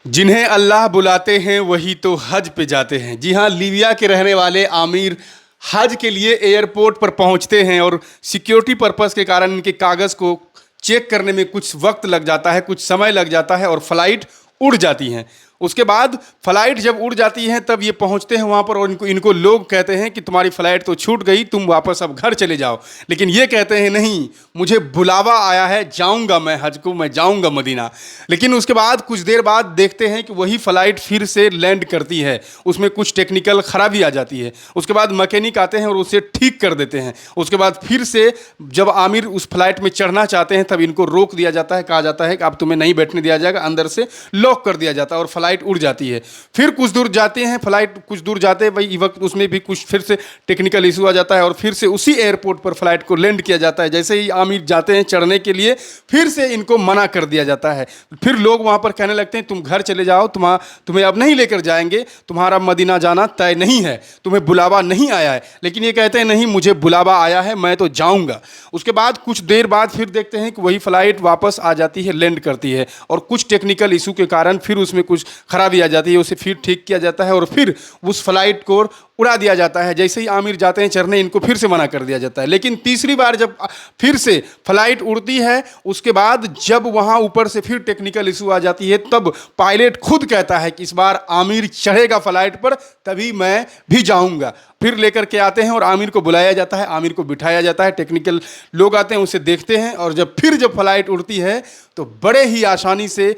जिन्हें अल्लाह बुलाते हैं वही तो हज पे जाते हैं। जी हाँ, लीबिया के रहने वाले आमिर हज के लिए एयरपोर्ट पर पहुंचते हैं और सिक्योरिटी पर्पस के कारण इनके कागज़ को चेक करने में कुछ वक्त लग जाता है, कुछ समय लग जाता है और फ्लाइट उड़ जाती हैं। उसके बाद फ्लाइट जब उड़ जाती हैं तब ये पहुंचते हैं वहाँ पर और इनको इनको लोग कहते हैं कि तुम्हारी फ़्लाइट तो छूट गई, तुम वापस अब घर चले जाओ। लेकिन ये कहते हैं नहीं, मुझे बुलावा आया है, जाऊँगा मैं हज को, मैं जाऊँगा मदीना। लेकिन उसके बाद कुछ देर बाद देखते हैं कि वही फ़्लाइट फिर से लैंड करती है, उसमें कुछ टेक्निकल ख़राबी आ जाती है। उसके बाद मैकेनिक आते हैं और उसे ठीक कर देते हैं। उसके बाद फिर से जब आमिर उस फ्लाइट में चढ़ना चाहते हैं तब इनको रोक दिया जाता है, कहा जाता है कि अब तुम्हें नहीं बैठने दिया जाएगा, अंदर से लॉक कर दिया जाता है और फ्लाइट उड़ जाती है। फिर कुछ दूर जाते हैं, फ्लाइट कुछ दूर जाते हैं, वही वक्त उसमें भी कुछ फिर से टेक्निकल इशू आ जाता है और फिर से उसी एयरपोर्ट पर फ्लाइट को लैंड किया जाता है। जैसे ही आमिर जाते हैं चढ़ने के लिए, फिर से इनको मना कर दिया जाता है। फिर लोग वहां पर कहने लगते हैं तुम घर चले जाओ, तुम्हें अब नहीं लेकर जाएंगे, तुम्हारा मदीना जाना तय नहीं है, तुम्हें बुलावा नहीं आया है। लेकिन ये कहते हैं नहीं, मुझे बुलावा आया है, मैं तो जाऊंगा। उसके बाद कुछ देर बाद फिर देखते हैं कि वही फ्लाइट वापस आ जाती है, लैंड करती है और कुछ टेक्निकल इशू के कारण फिर उसमें कुछ खराबी आ जाती है, उसे फिर ठीक किया जाता है और फिर उस फ्लाइट को उड़ा दिया जाता है। जैसे ही आमिर जाते हैं चढ़ने, इनको फिर से मना कर दिया जाता है। लेकिन तीसरी बार जब फिर से फ्लाइट उड़ती है, उसके बाद जब वहाँ ऊपर से फिर टेक्निकल इशू आ जाती है, तब पायलट खुद कहता है कि इस बार आमिर चढ़ेगा फ्लाइट पर, तभी मैं भी जाऊँगा। फिर लेकर के आते हैं और आमिर को बुलाया जाता है, आमिर को बिठाया जाता है, टेक्निकल लोग आते हैं, उसे देखते हैं और जब फ्लाइट उड़ती है तो बड़े ही आसानी से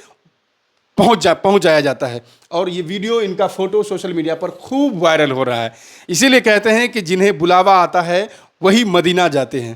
पहुंच जाया जाता है। और ये वीडियो, इनका फोटो सोशल मीडिया पर खूब वायरल हो रहा है। इसीलिए कहते हैं कि जिन्हें बुलावा आता है वही मदीना जाते हैं।